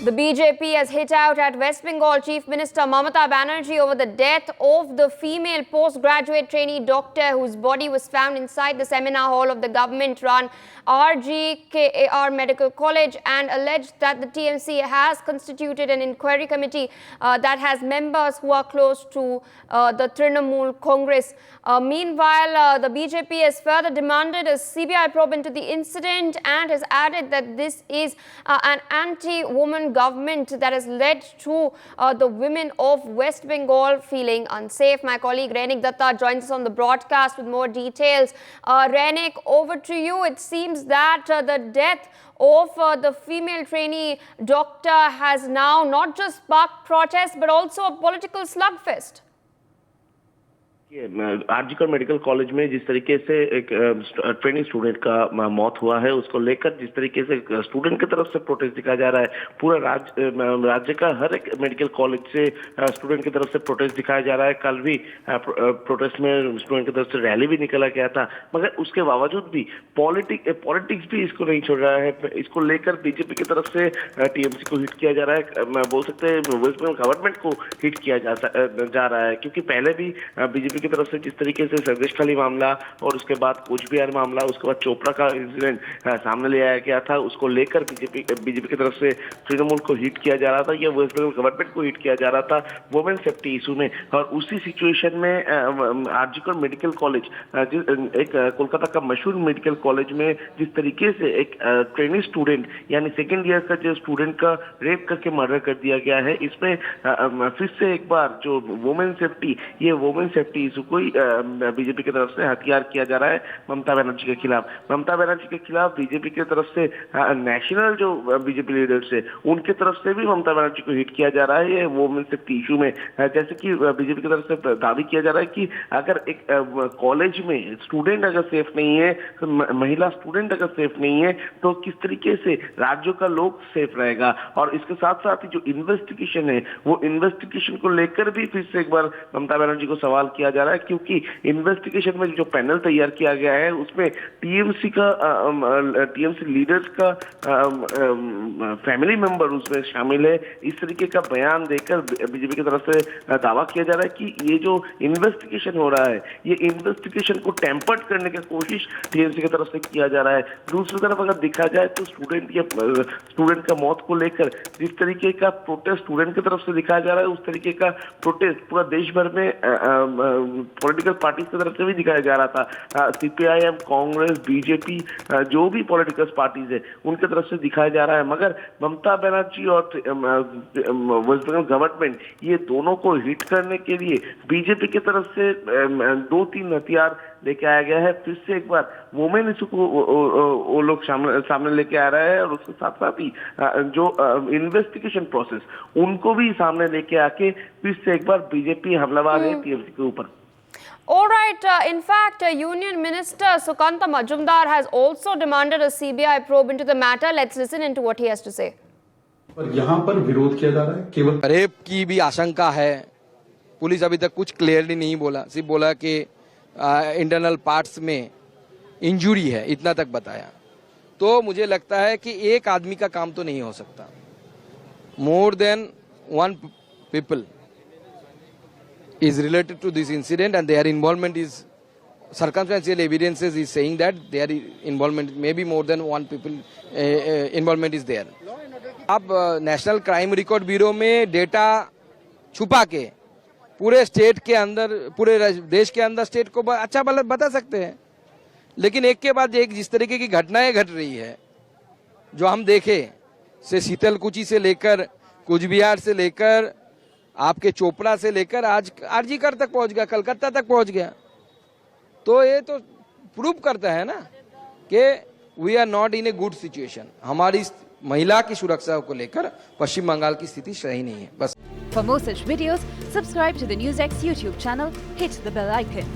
The BJP has hit out at West Bengal Chief Minister Mamata Banerjee over the death of the female postgraduate trainee doctor whose body was found inside the seminar hall of the government-run RGKAR Medical College, and alleged that the TMC has constituted an inquiry committee that has members who are close to the Trinamool Congress. Meanwhile, the BJP has further demanded a CBI probe into the incident and has added that this is an anti-woman government that has led to the women of West Bengal feeling unsafe. My colleague Rainik Datta joins us on the broadcast with more details. Rainik, over to you. It seems that the death of the female trainee doctor has now not just sparked protests but also a political slugfest. RG Kar medical college में जिस तरीके से एक training student का मौत हुआ है, उसको लेकर जिस तरीके से स्टूडेंट की तरफ से प्रोटेस्ट दिखाया जा रहा है, पूरा राज्य का हर एक मेडिकल कॉलेज से स्टूडेंट की तरफ से प्रोटेस्ट दिखाया जा रहा है। कल भी प्रोटेस्ट में स्टूडेंट की तरफ से रैली भी निकाला गया था, मगर उसके बावजूद भी पॉलिटिक्स भी इसको नहीं छोड़ रहा है। इसको लेकर बीजेपी की तरफ से टीएमसी को हिट किया जा रहा है, बोल सकते हैं वेस्ट बंगाल गवर्नमेंट को हिट किया जा रहा है, क्योंकि पहले भी बीजेपी की तरफ से जिस तरीके से संदेश खाली मामला और उसके बाद कुछ बिहार मामला, उसके बाद चोपड़ा का इंसिडेंट सामने ले आया गया था, उसको लेकर बीजेपी की तरफ से तृणमूल को हिट किया जा रहा था या वेस्ट बंगाल गवर्नमेंट को हिट किया जा रहा था वुमेन सेफ्टी इशू में। और उसी सिचुएशन में आरजीकर मेडिकल कॉलेज, एक कोलकाता का मशहूर मेडिकल कॉलेज में जिस तरीके से एक ट्रेनिंग स्टूडेंट यानी सेकेंड ईयर का जो स्टूडेंट का रेप करके मर्डर कर दिया गया है, इसमें फिर से एक बार जो वुमेन सेफ्टी, ये वुमेन सेफ्टी इशू को बीजेपी की तरफ से हथियार किया जा रहा है ममता बनर्जी के खिलाफ। ममता बनर्जी के खिलाफ बीजेपी की तरफ से नेशनल जो बीजेपी लीडर्स है उनके तरफ से भी ममता बनर्जी को हिट किया जा रहा है ये वुमेन सेफ्टी इशू में। जैसे कि बीजेपी की तरफ से दावी किया जा रहा है कि अगर एक कॉलेज में स्टूडेंट अगर सेफ नहीं है, महिला स्टूडेंट अगर सेफ नहीं है, तो किस तरीके से राज्यों का लोग सेफ रहेगा। और इसके साथ साथ ही जो इन्वेस्टिगेशन है, वो इन्वेस्टिगेशन को लेकर भी फिर से एक बार ममता बनर्जी को सवाल किया जा रहा है, क्योंकि इन्वेस्टिगेशन में जो पैनल तैयार किया गया है उसमें टीएमसी लीडर्स का फैमिली मेंबर उसमें शामिल है। इस तरीके का बयान देकर बीजेपी की तरफ से दावा किया जा रहा है कि ये जो इन्वेस्टिगेशन हो रहा है, ये इन्वेस्टिगेशन को टेम्पर्ड करने की कोशिश टीएमसी की तरफ से किया जा रहा है। दूसरी तरफ अगर देखा जाए तो स्टूडेंट का मौत को लेकर जिस तरीके का प्रोटेस्ट स्टूडेंट की तरफ से दिखाया जा रहा है, उस तरीके का प्रोटेस्ट पूरा देश भर में पॉलिटिकल पार्टी की तरफ से भी दिखाया जा रहा था। सीपीआईएम, कांग्रेस, बीजेपी, जो भी पॉलिटिकल पार्टीज है उनकी तरफ से दिखाया जा रहा है, मगर ममता बनर्जी और वेस्ट बंगाल गवर्नमेंट, ये दोनों को हिट करने के लिए बीजेपी की तरफ से 2-3 हथियार लेके आया गया है। फिर से एक बार वुमेन इशू को वो लोग सामने लेके आ रहा है, और उसके साथ साथ ही जो इन्वेस्टिगेशन प्रोसेस उनको भी सामने लेके आके फिर से एक बार बीजेपी हमलावर है टीएमसी के ऊपर। All right. In fact, Union Minister Sukanta Majumdar has also demanded a CBI probe into the matter. Let's listen into what he has to say. पर यहाँ पर विरोध किया जा रहा है, केवल रेप की भी आशंका है। पुलिस अभी तक कुछ क्लियरली नहीं बोला, सिर्फ बोला कि इंटरनल पार्ट्स में इंजुरी है, इतना तक बताया। तो मुझे लगता है कि एक आदमी का काम तो नहीं हो सकता। More than one people is related to this incident, and their involvement is circumstantial evidences is saying that their involvement, maybe more than one people involvement is there. आप नेशनल क्राइम रिकॉर्ड ब्यूरो में data छुपा के पूरे state के अंदर, पूरे देश के अंदर स्टेट को अच्छा भला बता सकते हैं, लेकिन एक के बाद एक जिस तरीके की घटनाएं घट रही है, जो हम देखे से शीतलकुची से लेकर कुछ बिहार से लेकर आपके चोपड़ा से लेकर आज आरजीकर तक पहुंच गया, कलकत्ता तक पहुंच गया, तो ये तो प्रूव करता है ना कि we are not in a good situation. हमारी महिला की सुरक्षा को लेकर पश्चिम बंगाल की स्थिति सही नहीं है। बस For more such videos, subscribe to the NewsX YouTube channel, hit the bell icon.